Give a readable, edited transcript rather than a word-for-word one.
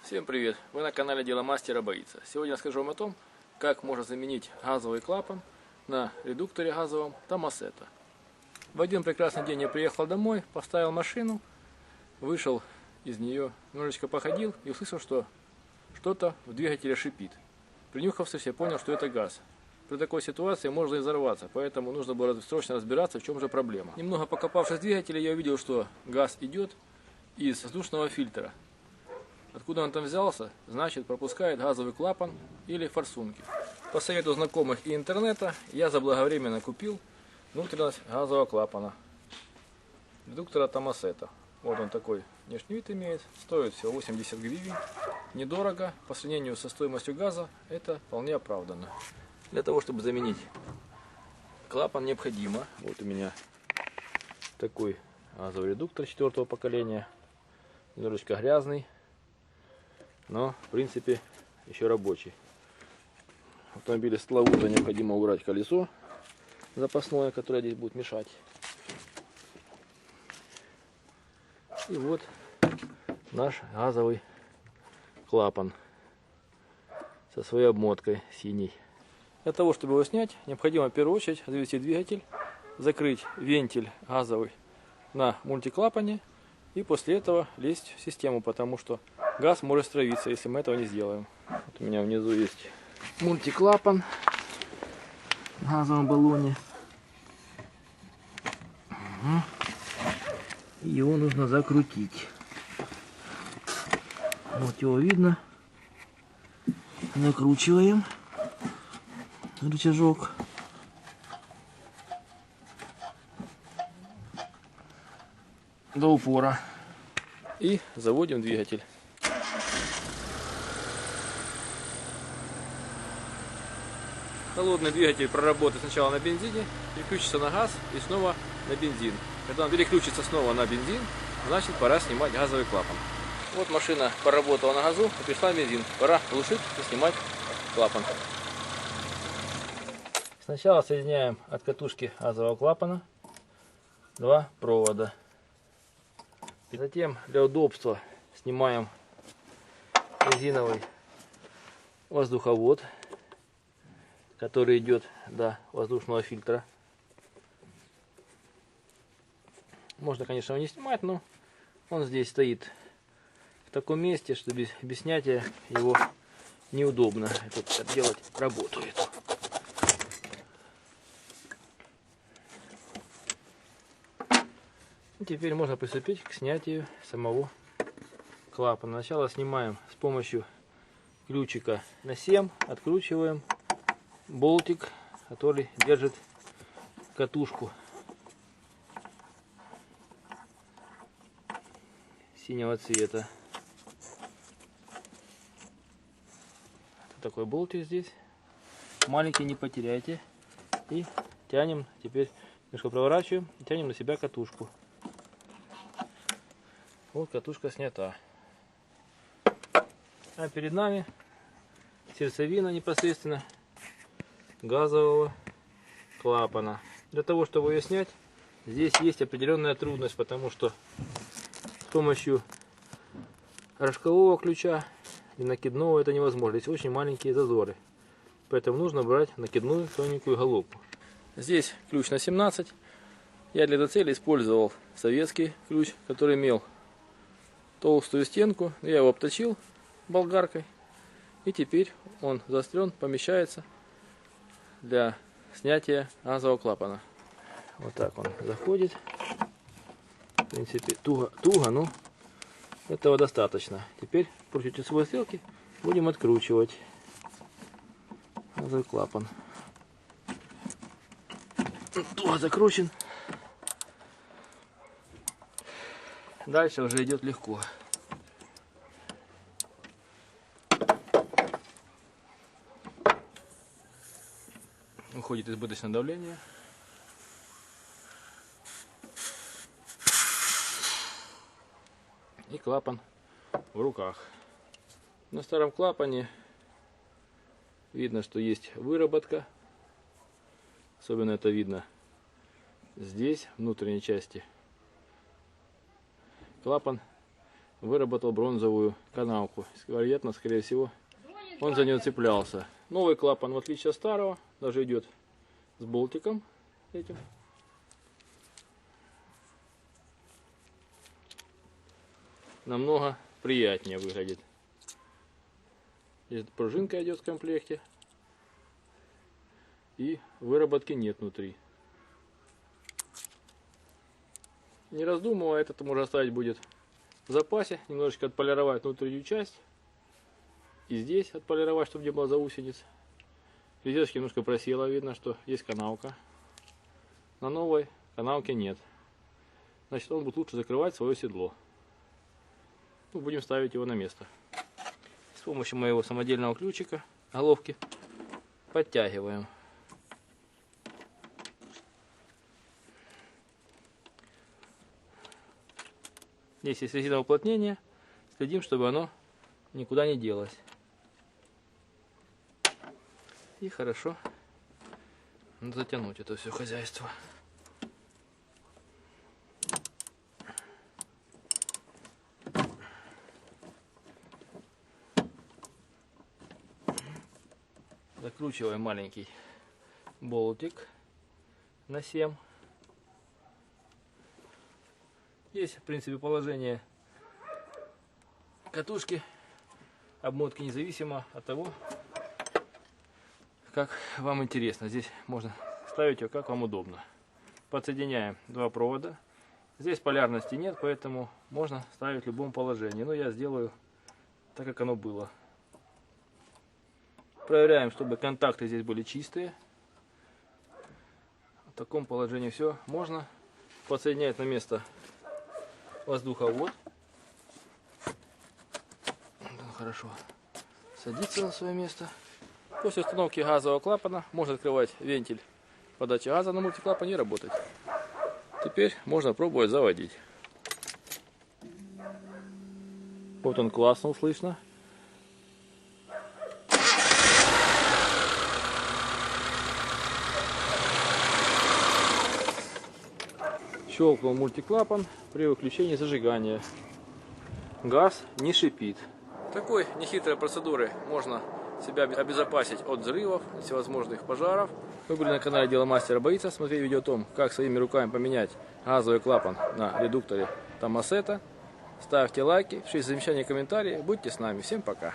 Всем привет! Вы на канале Дело Мастера Боится. Сегодня я расскажу вам о том, как можно заменить газовый клапан на редукторе газовом Томасета. В один прекрасный день я приехал домой, поставил машину, вышел из нее, немножечко походил и услышал, что что-то в двигателе шипит. Принюхавшись, я понял, что это газ. При такой ситуации можно и взорваться, поэтому нужно было срочно разбираться, в чем же проблема. Немного покопавшись в двигателе, я увидел, что газ идет из воздушного фильтра. Откуда он там взялся, значит пропускает газовый клапан или форсунки. По совету знакомых и интернета я заблаговременно купил внутренность газового клапана редуктора Томасета. Вот он такой внешний вид имеет, стоит всего 80 гривен, недорого, по сравнению со стоимостью газа это вполне оправданно. Для того, чтобы заменить клапан, необходимо, вот у меня такой газовый редуктор 4-го поколения, немножечко грязный, но в принципе еще рабочий. В автомобиле с Лавуза необходимо убрать колесо запасное, которое здесь будет мешать. И вот наш газовый клапан со своей обмоткой синей. Для того, чтобы его снять, необходимо в первую очередь завести двигатель, закрыть вентиль газовый на мультиклапане и после этого лезть в систему, потому что газ может стравиться, если мы этого не сделаем. Вот у меня внизу есть мультиклапан в газовом баллоне. Его нужно закрутить. Вот его видно. Накручиваем рычажок. До упора. И заводим двигатель. Холодный двигатель проработает сначала на бензине, переключится на газ и снова на бензин. Когда он переключится снова на бензин, значит пора снимать газовый клапан. Вот машина поработала на газу и пришла бензин. Пора глушить и снимать клапан. Сначала соединяем от катушки газового клапана два провода. И затем для удобства снимаем резиновый воздуховод, который идет до воздушного фильтра. Можно, конечно, его не снимать, но он здесь стоит в таком месте, что без снятия его неудобно делать работу эту. И теперь можно приступить к снятию самого клапана. Сначала снимаем с помощью ключика на 7, откручиваем болтик, который держит катушку синего цвета. Такой болтик здесь. Маленький не потеряйте. И тянем, теперь немножко проворачиваем, и тянем на себя катушку. Вот катушка снята. А перед нами сердцевина непосредственно газового клапана. Для того, чтобы ее снять, здесь есть определенная трудность, потому что с помощью рожкового ключа и накидного это невозможно. Здесь очень маленькие зазоры. Поэтому нужно брать накидную тоненькую головку. Здесь ключ на 17. Я для этой цели использовал советский ключ, который имел толстую стенку. Я его обточил болгаркой. И теперь он заострен, помещается для снятия газового клапана. Вот так он заходит. В принципе, туго, но этого достаточно. Теперь против часовой стрелки будем откручивать газовый клапан. Туго закручен. Дальше уже идет легко. Уходит избыточное давление. И клапан в руках. На старом клапане видно, что есть выработка. Особенно это видно здесь, в внутренней части. Клапан выработал бронзовую канавку. Вероятно, скорее всего, он за нее цеплялся. Новый клапан, в отличие от старого, даже идет с болтиком этим. Намного приятнее выглядит. Здесь пружинка идет в комплекте. И выработки нет внутри. Не раздумывая, этот можно оставить будет в запасе. Немножечко отполировать внутреннюю часть. И здесь отполировать, чтобы не было заусениц. Резеточка немножко просела, видно, что есть канавка. На новой канавки нет. Значит, он будет лучше закрывать свое седло. Ну, будем ставить его на место. С помощью моего самодельного ключика головки подтягиваем. Здесь есть резиновое уплотнение. Следим, чтобы оно никуда не делось. И хорошо затянуть это все хозяйство. Закручиваем маленький болтик на 7. Здесь, в принципе, положение катушки, обмотки независимо от того, как вам интересно. Здесь можно ставить ее как вам удобно. Подсоединяем два провода. Здесь полярности нет, поэтому можно ставить в любом положении. Но я сделаю так, как оно было. Проверяем, чтобы контакты здесь были чистые. В таком положении все. Можно подсоединять на место воздуховод. Он хорошо садится на свое место. После установки газового клапана можно открывать вентиль подачи газа на мультиклапане и работать. Теперь можно пробовать заводить. Вот он классно слышно. Щелкнул мультиклапан при выключении зажигания. Газ не шипит. Такой нехитрой процедурой можно себя обезопасить от взрывов, всевозможных пожаров. Вы были на канале Дело мастера боится. Смотрели видео о том, как своими руками поменять газовый клапан на редукторе Томасетта. Ставьте лайки, пишите замечания, комментарии. Будьте с нами. Всем пока.